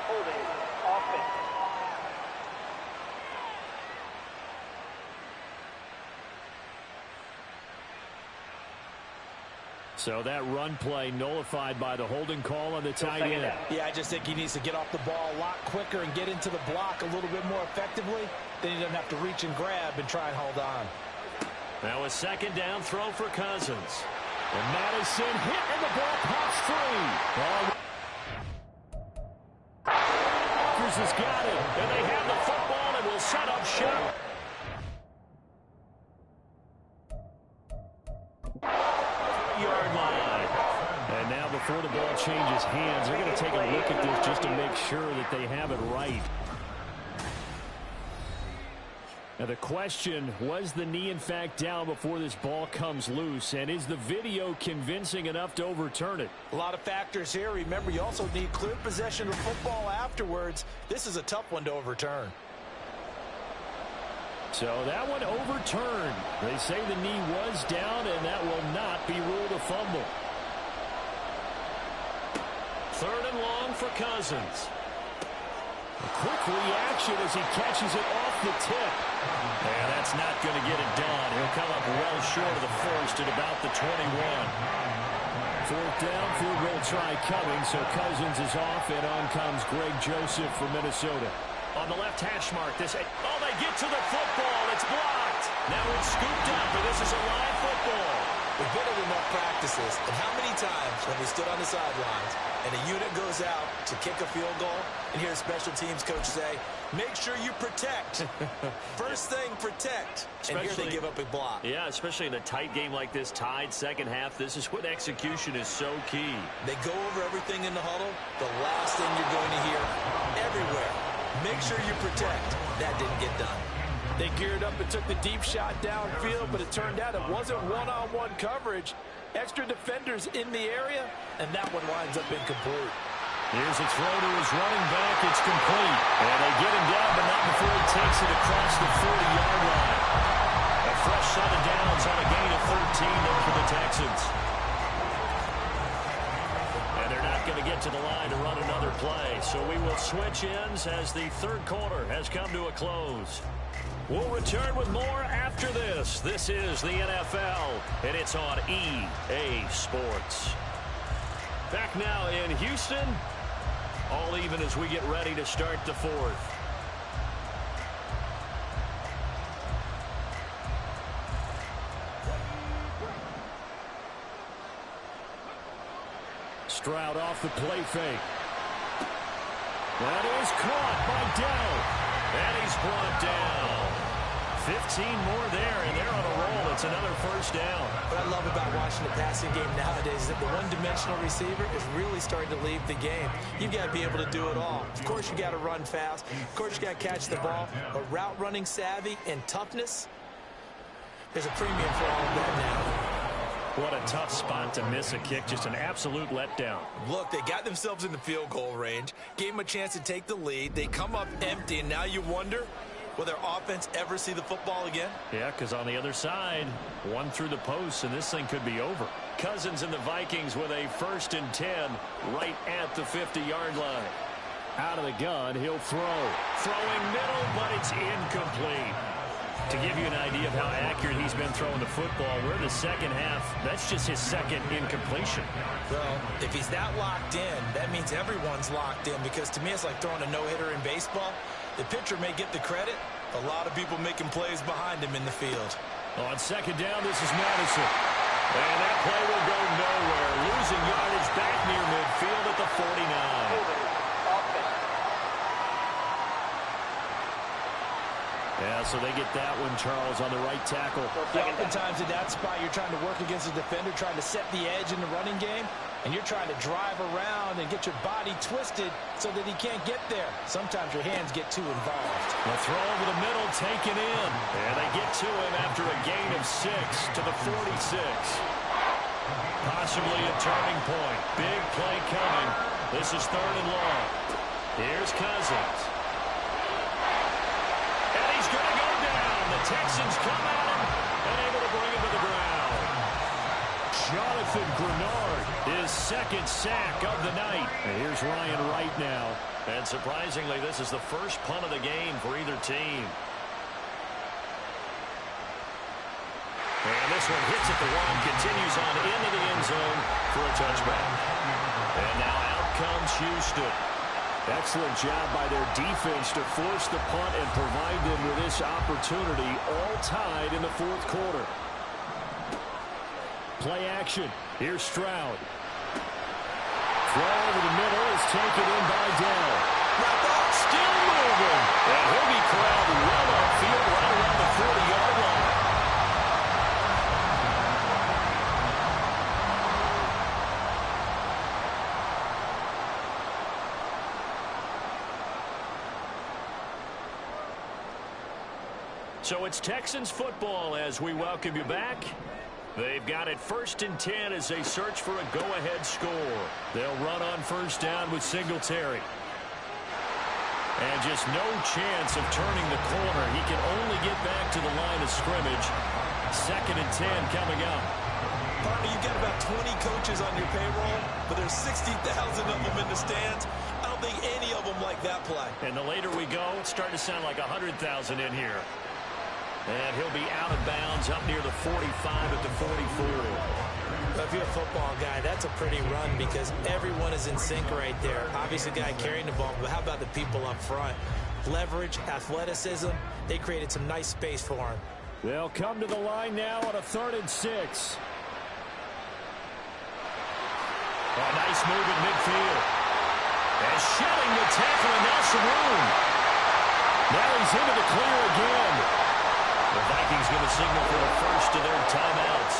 Holding offense. So that run play nullified by the holding call on the tight end. Yeah, I just think he needs to get off the ball a lot quicker and get into the block a little bit more effectively. Then he doesn't have to reach and grab and try and hold on. Now a 2nd down throw for Cousins. And Madison hit and the ball pops free. has got it, and they have the football and will set up shop. Yard line. And now before the ball changes hands, they're going to take a look at this just to make sure that they have it right. Now the question, was the knee in fact down before this ball comes loose? And is the video convincing enough to overturn it? A lot of factors here. Remember, you also need clear possession of football afterwards. This is a tough one to overturn. So that one overturned. They say the knee was down, and that will not be ruled a fumble. 3rd and long for Cousins. A quick reaction as he catches it off the tip. And that's not going to get it done. He'll come up well short of the first at about the 21. 4th downfield will try coming, so Cousins is off, and on comes Greg Joseph from Minnesota. On the left hash mark, they get to the football. It's blocked. Now it's scooped up, and this is a live football. We've been in enough practices, and how many times have we stood on the sidelines and a unit goes out to kick a field goal and hear a special teams coach say, make sure you protect. First thing, protect. And here they give up a block. Yeah, especially in a tight game like this, tied second half, this is when execution is so key. They go over everything in the huddle. The last thing you're going to hear everywhere, make sure you protect. That didn't get done. They geared up and took the deep shot downfield, but it turned out it wasn't one-on-one coverage. Extra defenders in the area, and that one winds up incomplete. Here's a throw to his running back. It's complete. And they get him down, but not before he takes it across the 40-yard line. A fresh set of downs on a gain of 13 there for the Texans. And they're not going to get to the line to run another play. So we will switch ends as the 3rd quarter has come to a close. We'll return with more after this. This is the NFL, and it's on EA Sports. Back now in Houston, all even as we get ready to start the 4th. Stroud off the play fake. That is caught by Dell. And he's brought down. 15 more there, and they're on a roll. It's another first down. What I love about watching the passing game nowadays is that the one-dimensional receiver is really starting to leave the game. You've got to be able to do it all. Of course, you got to run fast. Of course, you got to catch the ball. But route running savvy and toughness, there's a premium for all of that now. What a tough spot to miss a kick. Just an absolute letdown. Look, they got themselves in the field goal range, gave them a chance to take the lead. They come up empty, and now you wonder, will their offense ever see the football again? Yeah, because on the other side, one through the post, and this thing could be over. Cousins and the Vikings with a 1st and 10 right at the 50-yard line. Out of the gun, he'll throw. Throwing middle, but it's incomplete. To give you an idea of how accurate he's been throwing the football, we're in the second half. That's just his 2nd incompletion. Well, if he's that locked in, that means everyone's locked in, because to me it's like throwing a no-hitter in baseball. The pitcher may get the credit, a lot of people making plays behind him in the field. On 2nd down, this is Madison. And that play will go nowhere. Losing yardage back near midfield at the 49. Yeah, so they get that one, Charles, on the right tackle. Oftentimes in that spot, you're trying to work against a defender, trying to set the edge in the running game, and you're trying to drive around and get your body twisted so that he can't get there. Sometimes your hands get too involved. The throw over the middle taken in. And they get to him after a gain of 6 to the 46. Possibly a turning point. Big play coming. This is 3rd and long. Here's Cousins. He's going to go down. The Texans come at him and able to bring him to the ground. Jonathan Grenard, his 2nd sack of the night. And here's Ryan Wright now. And surprisingly, this is the first punt of the game for either team. And this one hits at the 1, continues on into the end zone for a touchback. And now out comes Houston. Excellent job by their defense to force the punt and provide them with this opportunity, all tied in the 4th quarter. Play action. Here's Stroud. Throw over the middle is taken in by Dell. Still So it's Texans football as we welcome you back. They've got it 1st and 10 as they search for a go-ahead score. They'll run on 1st down with Singletary. And just no chance of turning the corner. He can only get back to the line of scrimmage. 2nd and 10 coming up. Partner, you've got about 20 coaches on your payroll, but there's 60,000 of them in the stands. I don't think any of them like that play. And the later we go, it's starting to sound like 100,000 in here. And he'll be out of bounds up near the 45 at the 44. If you're a football guy, that's a pretty run because everyone is in sync right there. Obviously, the guy carrying the ball, but how about the people up front? Leverage, athleticism, they created some nice space for him. They'll come to the line now on a 3rd and 6. A nice move in midfield. And shedding the tackle, and now some room. Now he's into the clear again. The Vikings going to signal for the first of their timeouts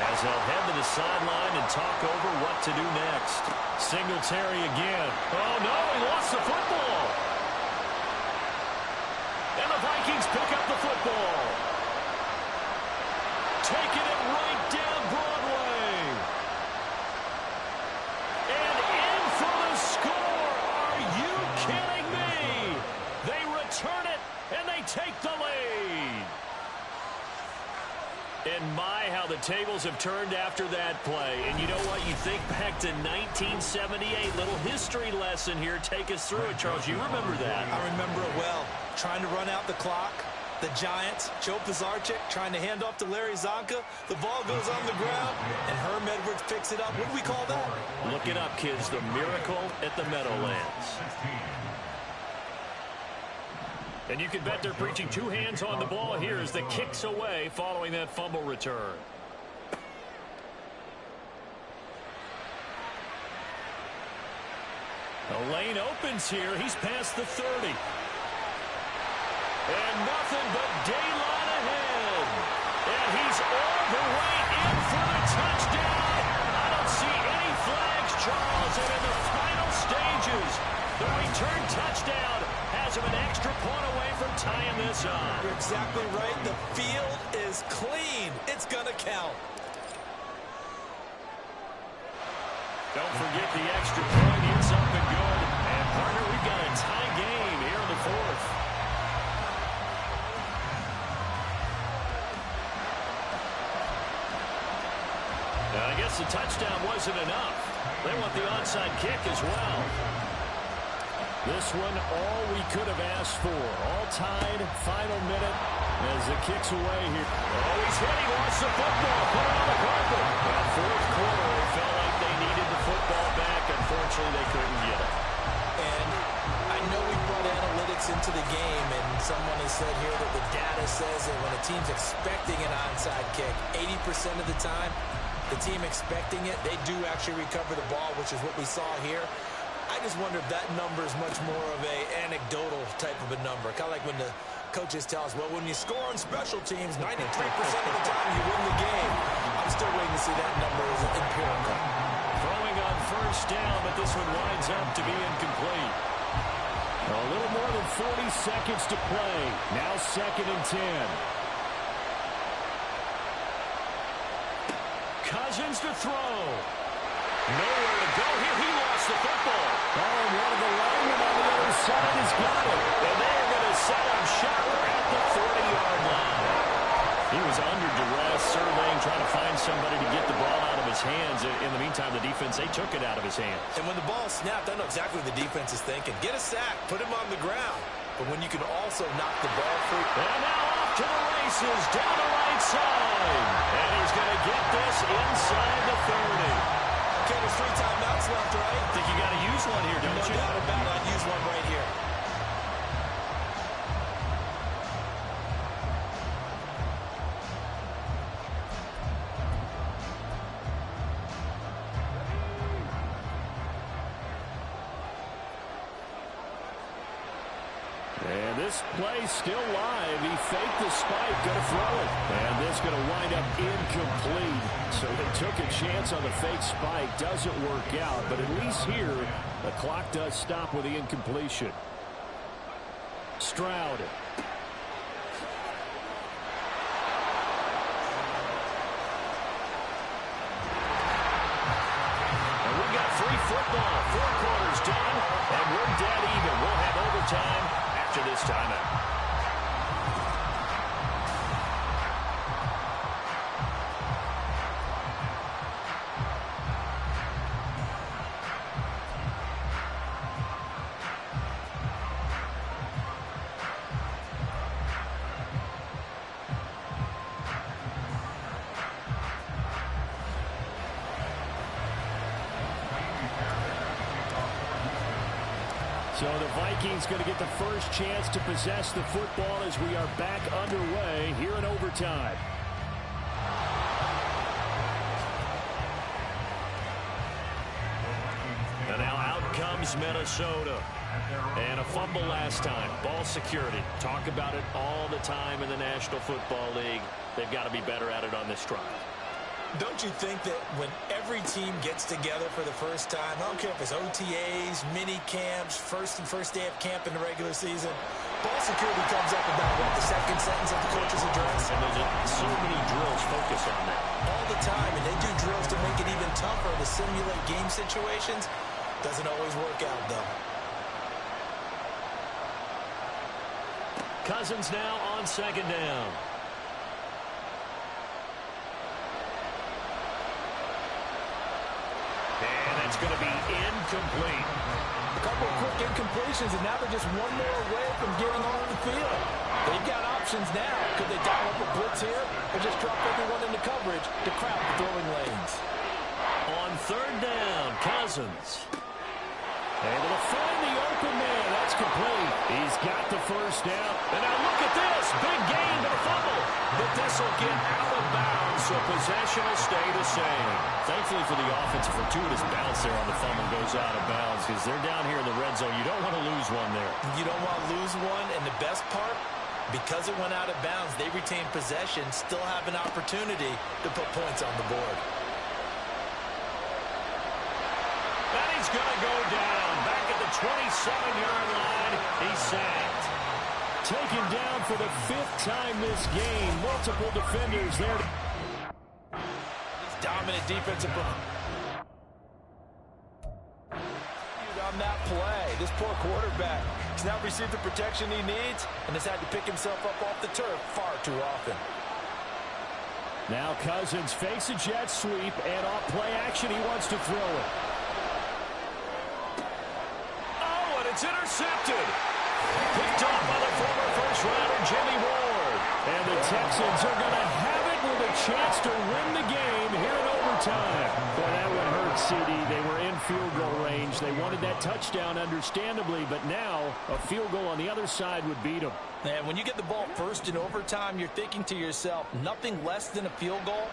as they'll head to the sideline and talk over what to do next. Singletary again. Oh, no, he lost the football. And the Vikings pick up the football. Taking it right down Broadway. And in for the score. Are you kidding me? They return it, and they take the lead. And my, how the tables have turned after that play. And you know what? You think back to 1978. Little history lesson here. Take us through it, Charles. You remember that. I remember it well. Trying to run out the clock. The Giants, Joe Pisarcik trying to hand off to Larry Zonka. The ball goes on the ground, and Herm Edwards picks it up. What do we call that? Look it up, kids. The miracle at the Meadowlands. And you can bet they're preaching 2 hands on the ball here as the kick's away following that fumble return. The lane opens here. He's past the 30. And nothing but daylight ahead. And he's all the way in for the touchdown. I don't see any flags, Charles. And in the final stages, the return touchdown has him an extra point away from tying this up. You're exactly right. The field is clean. It's going to count. Don't forget the extra point. It's up and good. And, partner, we've got a tie game here in the 4th. I guess the touchdown wasn't enough. They want the onside kick as well. This one, all we could have asked for. All tied, final minute as the kick's away here. Oh, he's hit. He lost the football. Put it on the carpet. In the 4th quarter, they felt like they needed the football back. Unfortunately, they couldn't get it. And I know we brought analytics into the game, and someone has said here that the data says that when a team's expecting an onside kick, 80% of the time, the team expecting it, they do actually recover the ball, which is what we saw here. I just wonder if that number is much more of a anecdotal type of a number. Kind of like when the coaches tell us, well, when you score on special teams, 93% of the time you win the game. I'm still waiting to see that number as empirical. Throwing on 1st down, but this one winds up to be incomplete. A little more than 40 seconds to play. Now 2nd and 10. Cousins to throw. Nowhere to go here. He lost the football. Oh, and one of the linemen on the other side has got it. And they're going to set him sharp at the 40-yard line. He was under duress, surveying, trying to find somebody to get the ball out of his hands. In the meantime, the defense, they took it out of his hands. And when the ball snapped, I know exactly what the defense is thinking. Get a sack, put him on the ground. But when you can also knock the ball free. And now off to the races, down the right side. And he's going to get this inside the 30. Okay, there's 3 timeouts left, right? I think you got to use one here, don't you? No doubt about it. I'd use one right here. And this play still live. He faked the spike, going to throw it. And this going to wind up incomplete. So they took a chance on the fake spike. Doesn't work out, but at least here, the clock does stop with the incompletion. Stroud. So the Vikings going to get the first chance to possess the football as we are back underway here in overtime. And now out comes Minnesota. And a fumble last time. Ball security. Talk about it all the time in the National Football League. They've got to be better at it on this drive. Don't you think that when every team gets together for the first time, I don't care if it's OTAs, mini camps, first day of camp in the regular season, ball security comes up about, what, the second sentence of the coach's address? And there's so many drills focus on that. All the time, and they do drills to make it even tougher to simulate game situations. Doesn't always work out, though. Cousins now on second down. And it's going to be incomplete. A couple of quick incompletions, and now they're just one more away from getting off the field. They've got options now. Could they dial up a blitz here or just drop everyone into coverage to crowd the throwing lanes? On third down, Cousins. Able to find the open man. That's complete. He's got the first down. And now look at this. Big gain to the fumble. But this will get out of bounds, so possession will stay the same. Thankfully for the offense, a fortuitous bounce there on the fumble goes out of bounds because they're down here in the red zone. You don't want to lose one there. You don't want to lose one, and the best part, because it went out of bounds, they retain possession, still have an opportunity to put points on the board. And he's going to go down. Back at the 27-yard line, he's sacked. Taken down for the 5th time this game. Multiple defenders there. Dominant defensive on that play. This poor quarterback has not received the protection he needs and has had to pick himself up off the turf far too often. Now Cousins fakes a jet sweep, and off play action, he wants to throw it. Oh, and it's intercepted. Picked off by the former first-rounder Jimmy Ward. And the Texans are going to have it with a chance to win the game here in overtime. Boy, that one hurt, CD. They were in field goal range. They wanted that touchdown, understandably, but now a field goal on the other side would beat them. And when you get the ball first in overtime, you're thinking to yourself, nothing less than a field goal,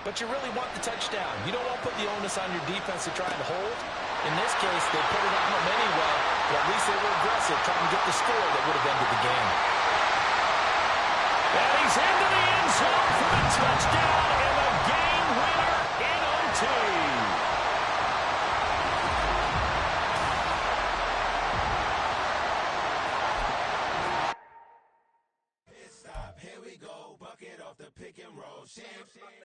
but you really want the touchdown. You don't want to put the onus on your defense to try and hold. In this case, they put it on them anyway, but at least they were aggressive, trying to get the score that would have ended the game. And he's into the end zone for the touchdown and the game winner in OT. Stop, here we go, bucket off the pick and roll.